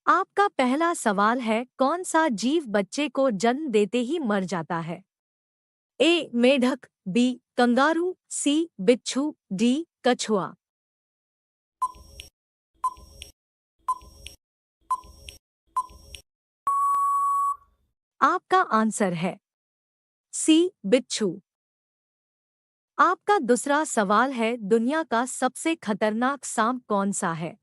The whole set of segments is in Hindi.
आपका पहला सवाल है, कौन सा जीव बच्चे को जन्म देते ही मर जाता है? ए मेढक, बी कंगारू, सी बिच्छू, डी कछुआ। आपका आंसर है सी बिच्छू। आपका दूसरा सवाल है, दुनिया का सबसे खतरनाक सांप कौन सा है?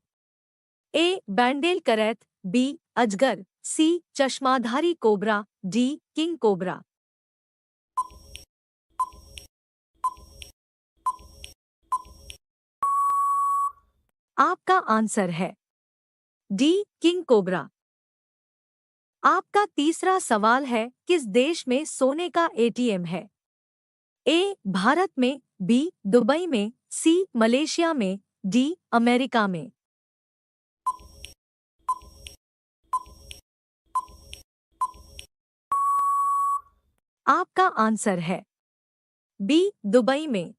ए बैंडेल करैत, बी अजगर, सी चश्माधारी कोबरा, डी किंग कोबरा। आपका आंसर है डी किंग कोबरा। आपका तीसरा सवाल है, किस देश में सोने का एटीएम है? ए भारत में, बी दुबई में, सी मलेशिया में, डी अमेरिका में। आपका आंसर है बी दुबई में।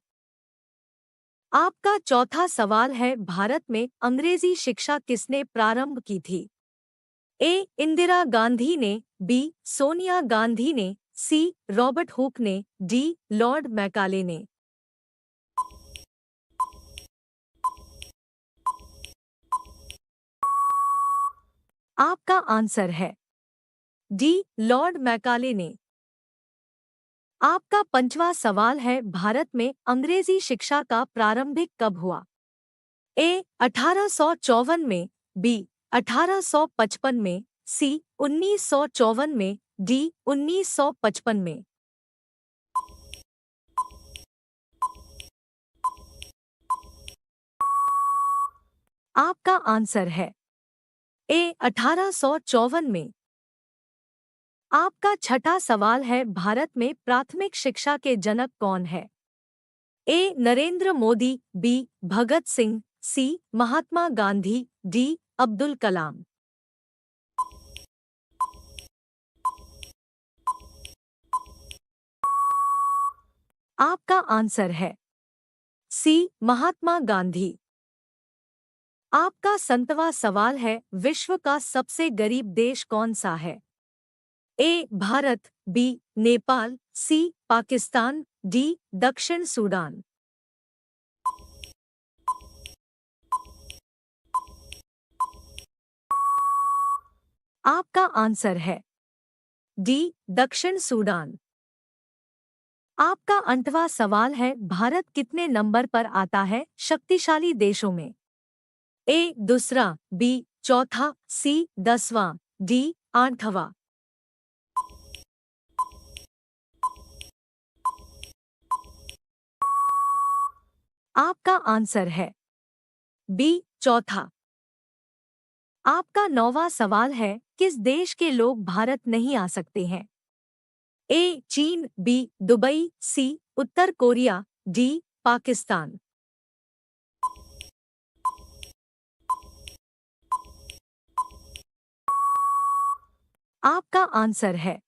आपका चौथा सवाल है, भारत में अंग्रेजी शिक्षा किसने प्रारंभ की थी? ए इंदिरा गांधी ने, बी सोनिया गांधी ने, सी रॉबर्ट हुक ने, डी लॉर्ड मैकाले ने। आपका आंसर है डी लॉर्ड मैकाले ने। आपका पंचवा सवाल है, भारत में अंग्रेजी शिक्षा का प्रारंभिक कब हुआ? ए 1854 में, बी 1855 में, सी 1954 में, डी 1955 में। आपका आंसर है ए 1854 में। आपका छठा सवाल है, भारत में प्राथमिक शिक्षा के जनक कौन है? ए नरेंद्र मोदी, बी भगत सिंह, सी महात्मा गांधी, डी अब्दुल कलाम। आपका आंसर है सी महात्मा गांधी। आपका 7वां सवाल है, विश्व का सबसे गरीब देश कौन सा है? ए भारत, बी नेपाल, सी पाकिस्तान, डी दक्षिण सूडान। आपका आंसर है डी दक्षिण सूडान। आपका 8वां सवाल है, भारत कितने नंबर पर आता है शक्तिशाली देशों में? ए दूसरा, बी चौथा, सी 10वां, डी 8वां। आपका आंसर है बी चौथा। आपका 9वां सवाल है, किस देश के लोग भारत नहीं आ सकते हैं? ए चीन, बी दुबई, सी उत्तर कोरिया, डी पाकिस्तान। आपका आंसर है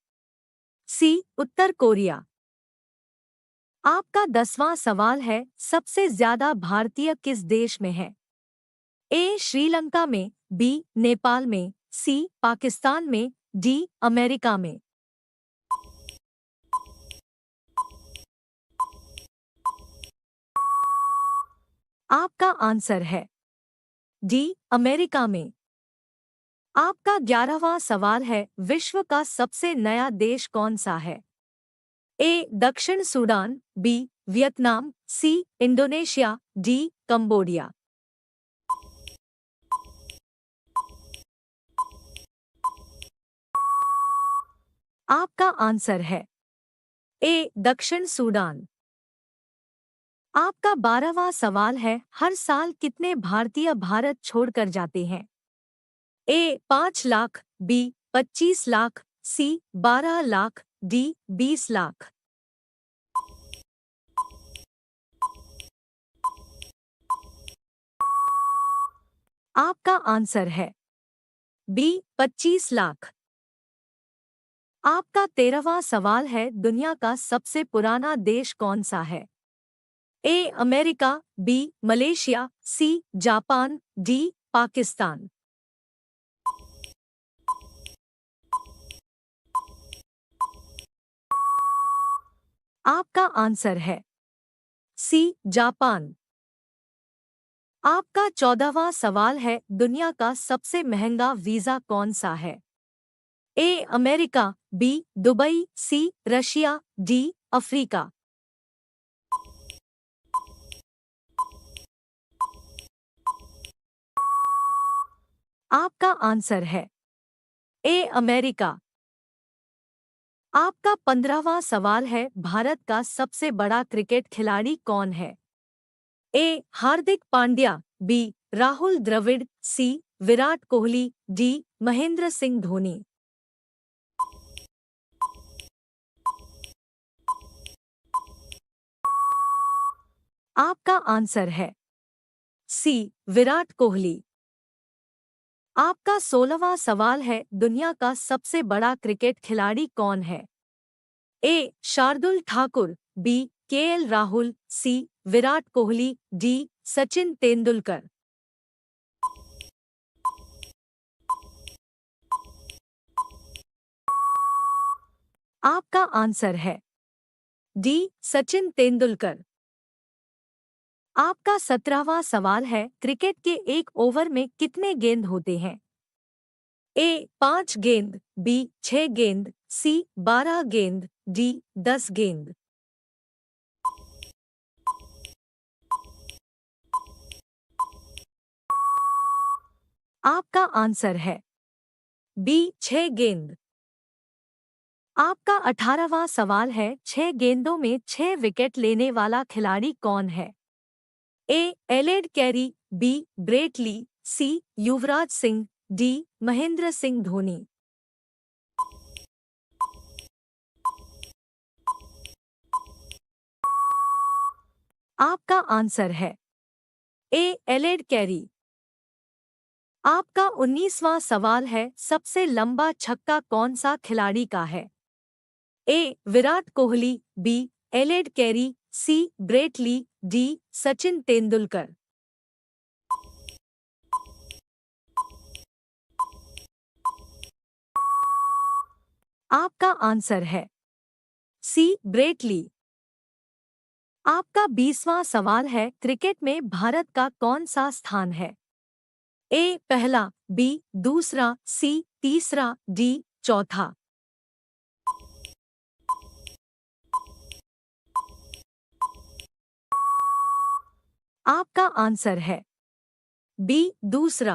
सी उत्तर कोरिया। आपका 10वां सवाल है, सबसे ज्यादा भारतीय किस देश में है? ए श्रीलंका में, बी नेपाल में, सी पाकिस्तान में, डी अमेरिका में। आपका आंसर है डी अमेरिका में। आपका 11वां सवाल है, विश्व का सबसे नया देश कौन सा है? ए दक्षिण Sudan, B Vietnam, C Indonesia, D Cambodia. आपका आंसर है ए दक्षिण सूडान। आपका 12वां सवाल है, हर साल कितने भारतीय भारत छोड़कर जाते हैं? ए 5 लाख, बी 25 लाख, सी 12 लाख, डी 20 लाख। आपका आंसर है बी 25 लाख। आपका 13वां सवाल है, दुनिया का सबसे पुराना देश कौन सा है? A America, B Malaysia, C Japan, D Pakistan. आपका आंसर है सी जापान। आपका 14वां सवाल है, दुनिया का सबसे महंगा वीजा कौन सा है? A America, B Dubai, C Russia, D Africa. आपका आंसर है ए अमेरिका। आपका 15वां सवाल है, भारत का सबसे बड़ा क्रिकेट खिलाड़ी कौन है? ए हार्दिक पांड्या, बी राहुल द्रविड़, सी विराट कोहली, डी महेंद्र सिंह धोनी। आपका आंसर है सी विराट कोहली। आपका 16वां सवाल है, दुनिया का सबसे बड़ा क्रिकेट खिलाड़ी कौन है? ए शार्दुल ठाकुर, बी केएल राहुल, सी विराट कोहली, डी सचिन तेंदुलकर। आपका आंसर है डी सचिन तेंदुलकर। आपका 17वां सवाल है, क्रिकेट के एक ओवर में कितने गेंद होते हैं? ए 5 गेंद, बी 6 गेंद, सी 12 गेंद, डी 10 गेंद। आपका आंसर है बी 6 गेंद। आपका 18वां सवाल है, 6 गेंदों में 6 विकेट लेने वाला खिलाड़ी कौन है? ए एलेड कैरी, बी ब्रेट ली, सी युवराज सिंह, डी महेंद्र सिंह धोनी। आपका आंसर है ए एलेड कैरी। आपका 19वां सवाल है, सबसे लंबा छक्का कौन सा खिलाड़ी का है? ए विराट कोहली, बी एलेड Carey, C Brett Lee, D Sachin Tendulkar. आपका आंसर है सी ब्रेट ली। आपका 20वां सवाल है, क्रिकेट में भारत का कौन सा स्थान है? ए पहला, बी दूसरा, सी तीसरा, डी चौथा। आपका आंसर है बी दूसरा।